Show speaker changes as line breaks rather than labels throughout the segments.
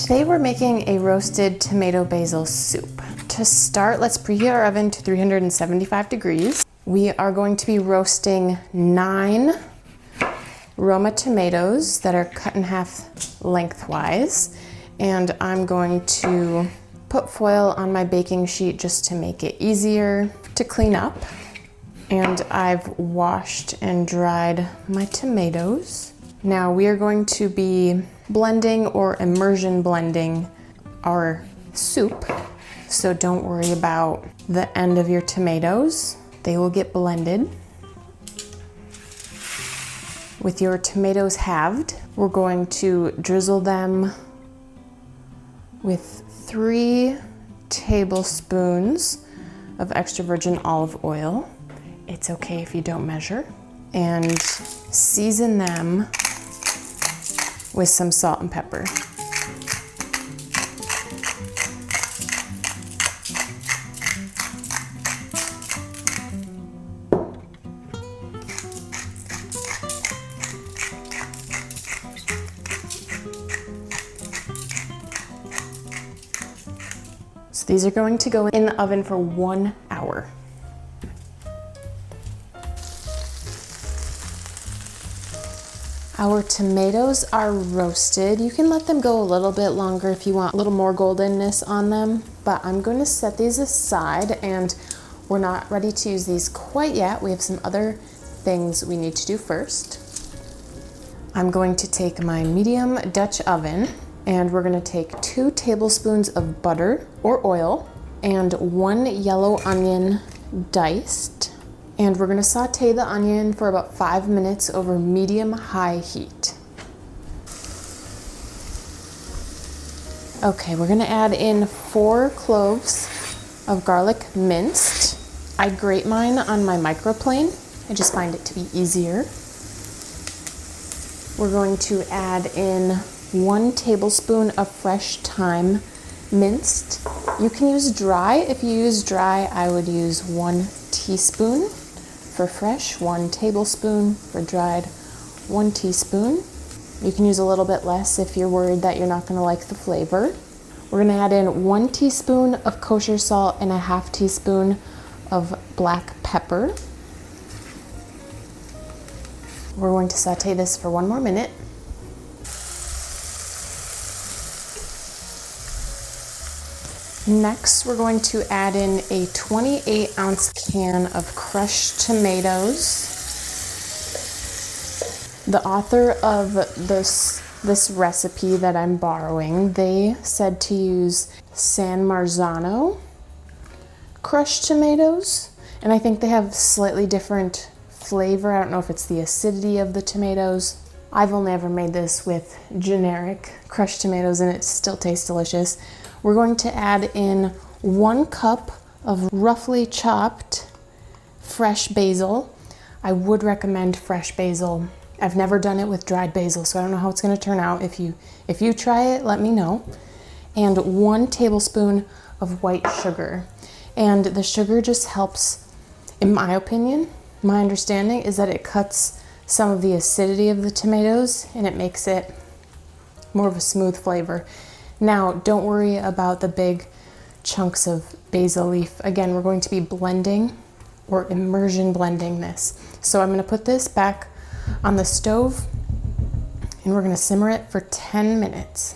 Today we're making a roasted tomato basil soup. To start, let's preheat our oven to 375 degrees. We are going to be roasting 9 Roma tomatoes that are cut in half lengthwise. And I'm going to put foil on my baking sheet just to make it easier to clean up. And I've washed and dried my tomatoes. Now we are going to be blending or immersion blending our soup. So don't worry about the end of your tomatoes. They will get blended. With your tomatoes halved, we're going to drizzle them with 3 tablespoons of extra virgin olive oil. It's okay if you don't measure. And season them with some salt and pepper. So these are going to go in the oven for 1 hour. Our tomatoes are roasted. You can let them go a little bit longer if you want a little more goldenness on them, but I'm going to set these aside, and we're not ready to use these quite yet. We have some other things we need to do first. I'm going to take my medium Dutch oven, and we're going to take 2 tablespoons of butter or oil and 1 yellow onion diced. And we're gonna saute the onion for about 5 minutes over medium-high heat. Okay, we're gonna add in 4 cloves of garlic minced. I grate mine on my microplane. I just find it to be easier. We're going to add in 1 tablespoon of fresh thyme minced. You can use dry. If you use dry, I would use 1 teaspoon. For fresh, 1 tablespoon. For dried, 1 teaspoon. You can use a little bit less if you're worried that you're not going to like the flavor. We're going to add in 1 teaspoon of kosher salt and a half teaspoon of black pepper. We're going to saute this for 1 more minute. Next, we're going to add in a 28-ounce can of crushed tomatoes. The author of this recipe that I'm borrowing, they said to use San Marzano crushed tomatoes, and I think they have slightly different flavor. I don't know if it's the acidity of the tomatoes. I've only ever made this with generic crushed tomatoes, and it still tastes delicious. We're going to add in 1 cup of roughly chopped fresh basil. I would recommend fresh basil. I've never done it with dried basil, so I don't know how it's going to turn out. If you try it, let me know. And 1 tablespoon of white sugar. And the sugar just helps, in my opinion, my understanding is that it cuts some of the acidity of the tomatoes and it makes it more of a smooth flavor. Now, don't worry about the big chunks of basil leaf. Again, we're going to be blending or immersion blending this. So I'm going to put this back on the stove and we're going to simmer it for 10 minutes.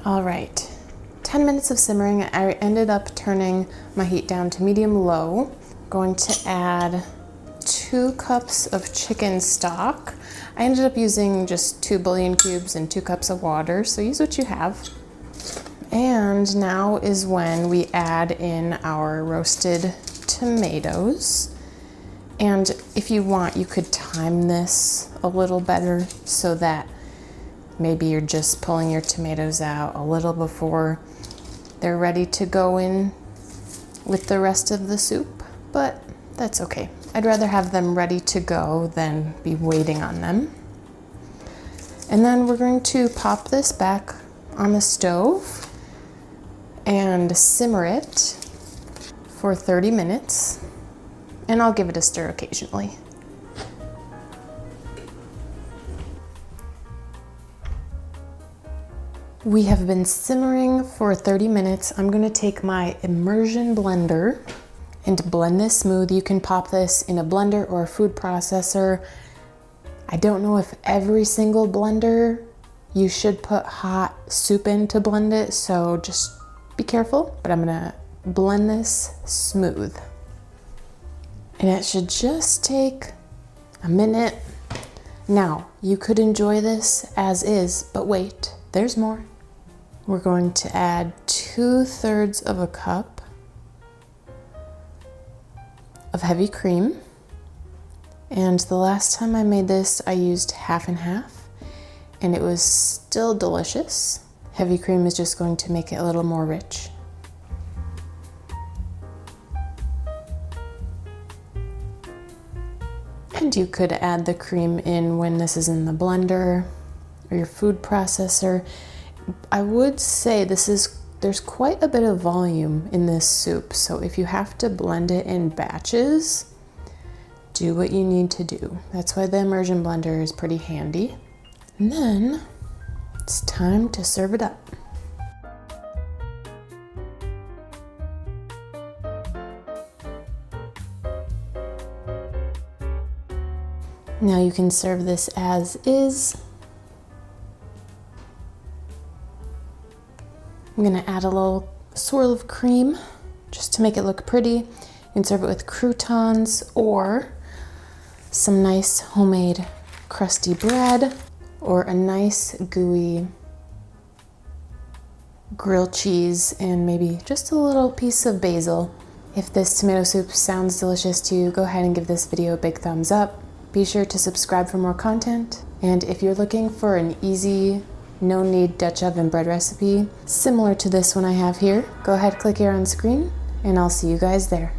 All right, 10 minutes of simmering. I ended up turning my heat down to medium-low. Going to add 2 cups of chicken stock. I ended up using just 2 bouillon cubes and 2 cups of water, so use what you have. And now is when we add in our roasted tomatoes. And if you want, you could time this a little better so that maybe you're just pulling your tomatoes out a little before they're ready to go in with the rest of the soup, but that's okay. I'd rather have them ready to go than be waiting on them. And then we're going to pop this back on the stove and simmer it for 30 minutes. And I'll give it a stir occasionally. We have been simmering for 30 minutes. I'm gonna take my immersion blender and blend this smooth. You can pop this in a blender or a food processor. I don't know if every single blender you should put hot soup in to blend it, so just be careful. But I'm gonna blend this smooth. And it should just take a minute. Now, you could enjoy this as is, but wait, there's more. We're going to add 2/3 of a cup of heavy cream. And the last time I made this, I used half and half, and it was still delicious. Heavy cream is just going to make it a little more rich. And you could add the cream in when this is in the blender or your food processor. I would say there's quite a bit of volume in this soup, so if you have to blend it in batches, do what you need to do. That's why the immersion blender is pretty handy. And then it's time to serve it up. Now you can serve this as is. I'm gonna add a little swirl of cream just to make it look pretty. You can serve it with croutons or some nice homemade crusty bread or a nice gooey grilled cheese and maybe just a little piece of basil. If this tomato soup sounds delicious to you, go ahead and give this video a big thumbs up. Be sure to subscribe for more content. And if you're looking for an easy, no need Dutch oven bread recipe similar to this one I have here, go ahead, click here on screen, and I'll see you guys there.